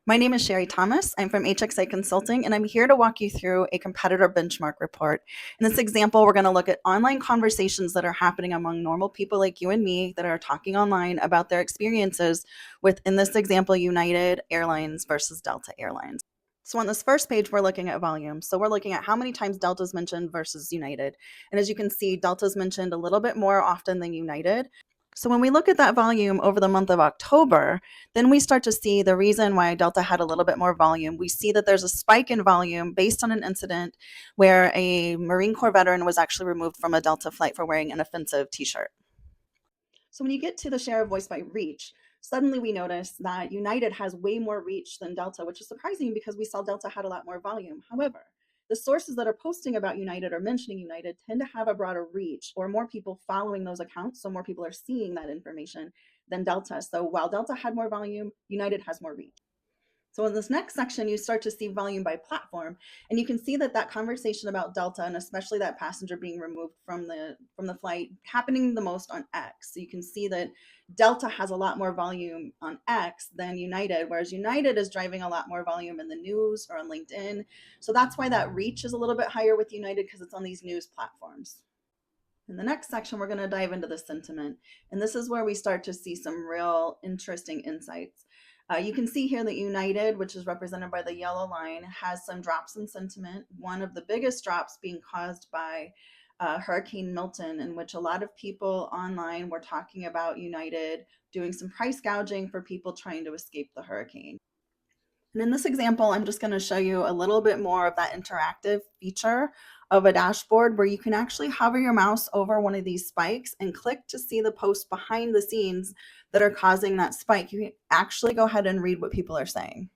My name is Sherry Thomas. I'm from HXA Consulting, and I'm here to walk you through a competitor benchmark report. In this example, we're going to look at online conversations that are happening among normal people like you and me that are talking online about their experiences with, in this example, United Airlines versus Delta Airlines. So on this first page, we're looking at volume. So we're looking at how many times Delta is mentioned versus United. And as you can see, Delta is mentioned a little bit more often than United. So when we look at that volume over the month of October, then we start to see the reason why Delta had a little bit more volume. We see that there's a spike in volume based on an incident where a Marine Corps veteran was actually removed from a Delta flight for wearing an offensive t-shirt. So when you get to the share of voice by reach, suddenly we notice that United has way more reach than Delta, which is surprising because we saw Delta had a lot more volume. However, the sources that are posting about United or mentioning United tend to have a broader reach or more people following those accounts. So more people are seeing that information than Delta. So while Delta had more volume, United has more reach. So in this next section, you start to see volume by platform, and you can see that that conversation about Delta and especially that passenger being removed from the flight happening the most on X. So you can see that Delta has a lot more volume on X than United, whereas United is driving a lot more volume in the news or on LinkedIn. So that's why that reach is a little bit higher with United because it's on these news platforms. In the next section, we're going to dive into the sentiment. And this is where we start to see some real interesting insights. You can see here that United, which is represented by the yellow line, has some drops in sentiment. One of the biggest drops being caused by Hurricane Milton, in which a lot of people online were talking about United doing some price gouging for people trying to escape the hurricane. And in this example, I'm just going to show you a little bit more of that interactive feature of a dashboard where you can actually hover your mouse over one of these spikes and click to see the posts behind the scenes that are causing that spike. You can actually go ahead and read what people are saying.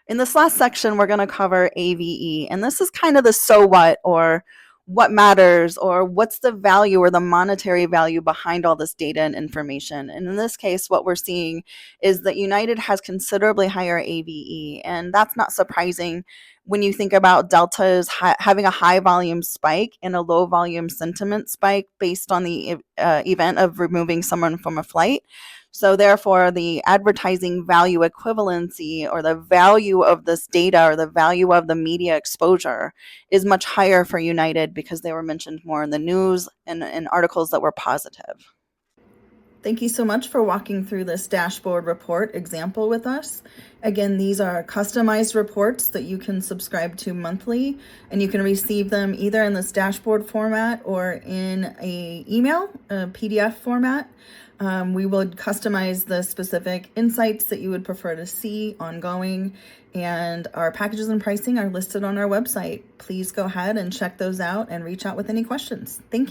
In this last section, we're going to cover AVE, and this is kind of the so what or what matters or what's the value or the monetary value behind all this data and information. And in this case, what we're seeing is that United has considerably higher AVE, and that's not surprising when you think about Delta's having a high volume spike and a low volume sentiment spike based on the event of removing someone from a flight. So therefore, the advertising value equivalency or the value of this data or the value of the media exposure is much higher for United because they were mentioned more in the news and in articles that were positive. Thank you so much for walking through this dashboard report example with us. Again, these are customized reports that you can subscribe to monthly, and you can receive them either in this dashboard format or in an email, a PDF format. We would customize the specific insights that you would prefer to see ongoing, and our packages and pricing are listed on our website. Please go ahead and check those out and reach out with any questions. Thank you.